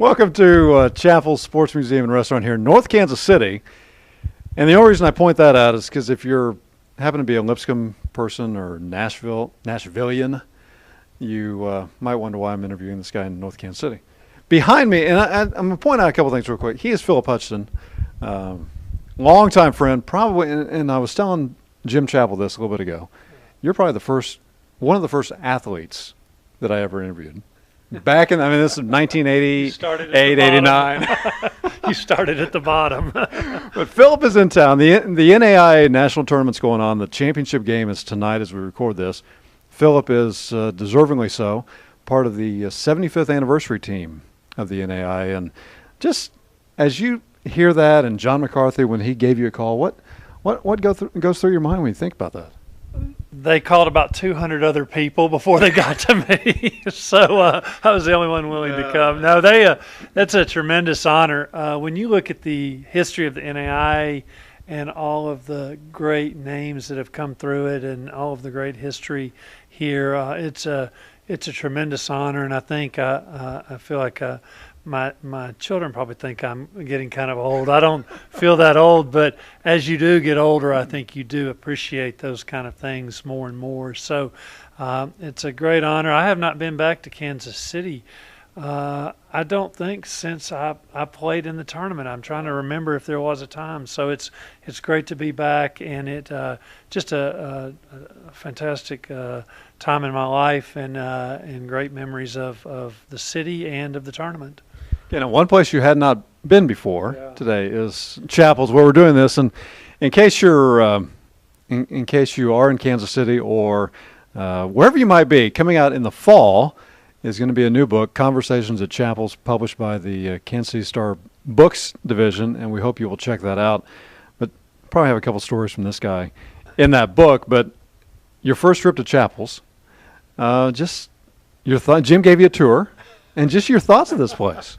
Welcome to Chappell Sports Museum and Restaurant here in North Kansas City. And the only reason I point that out is because if you're happen to be a Lipscomb person or Nashvilleian, you might wonder why I'm interviewing this guy in North Kansas City. Behind me, and I'm going to point out a couple things real quick. He is Philip Hutcheson, longtime friend, probably, and I was telling Jim Chappell this a little bit ago. You're probably one of the first athletes that I ever interviewed. Back in, this is 1988, 89. You started at the bottom. But Philip is in town. The NAIA national tournament's going on. The championship game is tonight as we record this. Philip is deservingly so, part of the 75th anniversary team of the NAIA. And just as you hear that, and John McCarthy, when he gave you a call, what goes through your mind when you think about that? They called about 200 other people before they got to me, so I was the only one willing to come. No, that's a tremendous honor. When you look at the history of the NAIA and all of the great names that have come through it and all of the great history here, it's a tremendous honor, and I think I feel like my children probably think I'm getting kind of old. I don't feel that old, but as you do get older, I think you do appreciate those kind of things more and more. So it's a great honor. I have not been back to Kansas City, I don't think, since I played in the tournament. I'm trying to remember if there was a time. So it's great to be back, and it just a fantastic time in my life, and great memories of the city and of the tournament. One place you had not been before today is Chappell's, where we're doing this. And in case you're in case you are in Kansas City or wherever you might be, coming out in the fall is going to be a new book, Conversations at Chappell's, published by the Kansas City Star Books division, and we hope you will check that out. But probably have a couple stories from this guy in that book. But your first trip to Chappell's, just your thought. Jim gave you a tour. And just your thoughts of this place.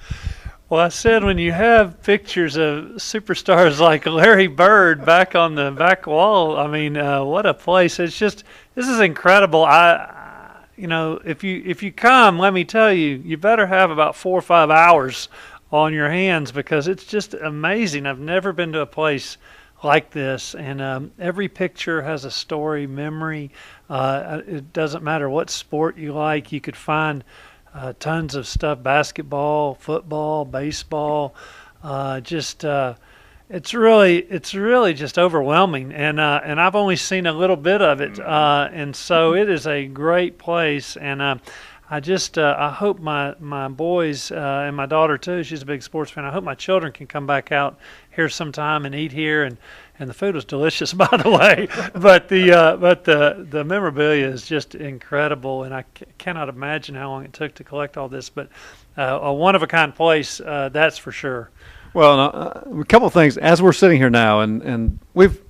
Well, I said when you have pictures of superstars like Larry Bird back on the back wall, what a place. This is incredible. If you come, let me tell you, you better have about 4 or 5 hours on your hands, because it's just amazing. I've never been to a place like this, and every picture has a story, memory. It doesn't matter what sport you like. You could find tons of stuff: basketball, football, baseball. It's really just overwhelming, and I've only seen a little bit of it, and so it is a great place. And I hope my boys and my daughter too, she's a big sports fan, I hope my children can come back out here sometime and eat here, and the food was delicious, by the way. But the memorabilia is just incredible, and I cannot imagine how long it took to collect all this. But a one-of-a-kind place, that's for sure. Well, a couple of things as we're sitting here now, and we've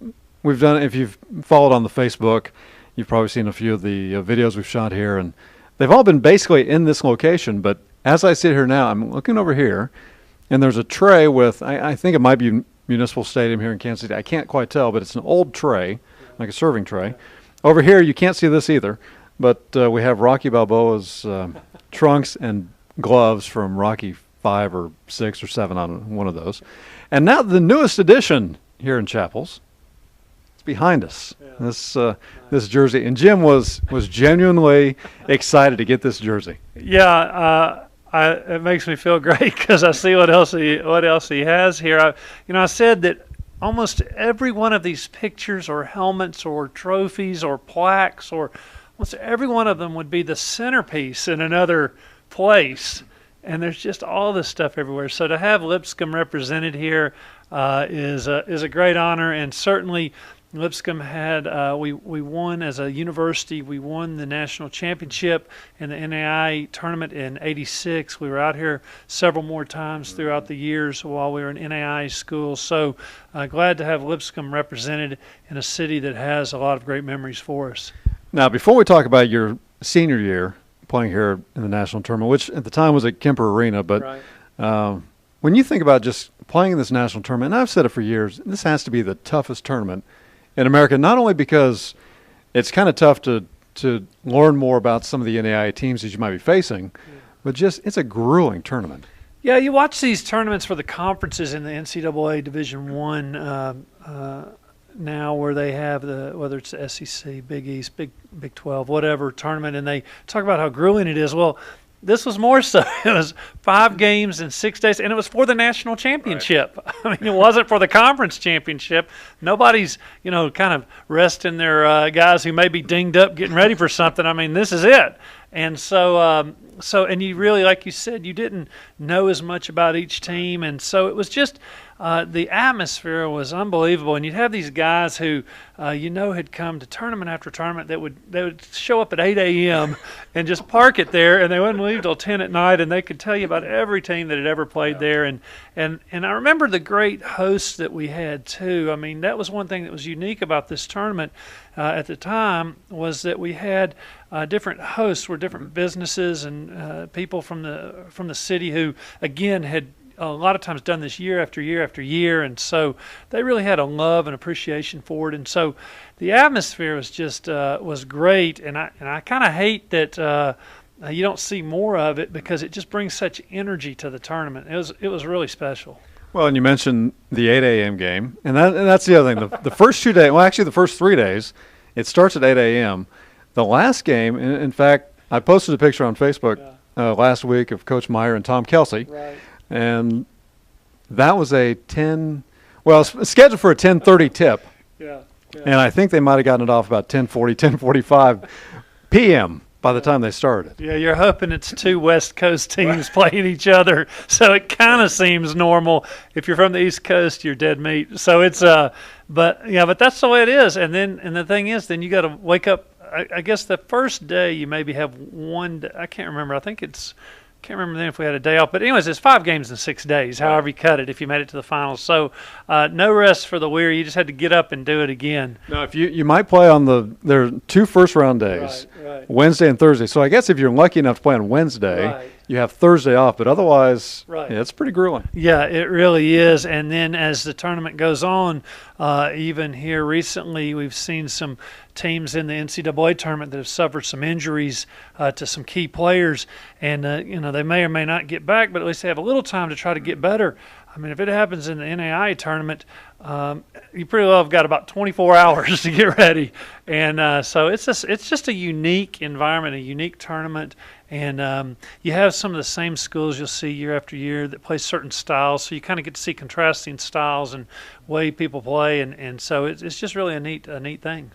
done. If you've followed on the Facebook, you've probably seen a few of the videos we've shot here, and they've all been basically in this location. But as I sit here now, I'm looking over here, and there's a tray with, I think it might be Municipal Stadium here in Kansas City. I can't quite tell, but it's an old tray, like a serving tray. Over here, you can't see this either, but we have Rocky Balboa's trunks and gloves from Rocky 5 or 6 or 7 on one of those. And now the newest addition here in Chappell's. It's behind us. Yeah. This jersey. And Jim was genuinely excited to get this jersey. Yeah, it makes me feel great because I see what else he has here. I said that almost every one of these pictures or helmets or trophies or plaques, or almost every one of them would be the centerpiece in another place. And there's just all this stuff everywhere. So to have Lipscomb represented here is a great honor, and certainly Lipscomb had we won as a university. We won the national championship in the NAIA tournament in '86. We were out here several more times throughout the years while we were in NAIA school. So glad to have Lipscomb represented in a city that has a lot of great memories for us. Now, before we talk about your senior year playing here in the national tournament, which at the time was at Kemper Arena, but right. When you think about just playing in this national tournament, and I've said it for years, this has to be the toughest tournament in America, not only because it's kind of tough to learn more about some of the NAIA teams that you might be facing, but just it's a grueling tournament. Yeah, you watch these tournaments for the conferences in the NCAA Division One now, where they have whether it's the SEC, Big East, Big 12, whatever tournament, and they talk about how grueling it is. Well, this was more so. It was 5 games in 6 days, and it was for the national championship. Right. I mean, it wasn't for the conference championship. Nobody's, kind of resting their guys who may be dinged up getting ready for something. I mean, this is it. And so, and you really, like you said, you didn't know as much about each team, and so it was just the atmosphere was unbelievable. And you'd have these guys who, had come to tournament after tournament that would show up at 8 a.m. and just park it there, and they wouldn't leave till 10 at night, and they could tell you about every team that had ever played there. And I remember the great hosts that we had too. I mean, that was one thing that was unique about this tournament at the time, was that we had different hosts, were different businesses and people from the city who, again, had a lot of times done this year after year after year, and so they really had a love and appreciation for it. And so the atmosphere was just was great, and I kind of hate that you don't see more of it, because it just brings such energy to the tournament. It was really special. Well, and you mentioned the 8 a.m. game, and that's the other thing. The first 2 days, well, actually the first 3 days, it starts at 8 a.m. The last game, in fact, I posted a picture on Facebook last week of Coach Meyer and Tom Kelsey. Right. And that was scheduled for a 10:30 tip. Yeah. And I think they might have gotten it off about 10:40, 10:45 p.m. by the time they started. Yeah, you're hoping it's 2 West Coast teams playing each other, so it kind of seems normal. If you're from the East Coast, you're dead meat. So it's but that's the way it is. And the thing is, then you got to wake up. I guess the first day you maybe have one day, I can't remember. I think can't remember then if we had a day off. But anyways, it's 5 games in 6 days, however you cut it, if you made it to the finals. So no rest for the weary. You just had to get up and do it again. Now, if you might play there are 2 first-round days, right. Wednesday and Thursday. So I guess if you're lucky enough to play on Wednesday, you have Thursday off. But otherwise, it's pretty grueling. Yeah, it really is. And then as the tournament goes on, even here recently, we've seen some teams in the NCAA tournament that have suffered some injuries to some key players, and they may or may not get back, but at least they have a little time to try to get better. I mean, if it happens in the NAIA tournament, you pretty well have got about 24 hours to get ready, and so it's just a unique environment, a unique tournament, and you have some of the same schools you'll see year after year that play certain styles, so you kind of get to see contrasting styles and way people play, and so it's just really a neat thing.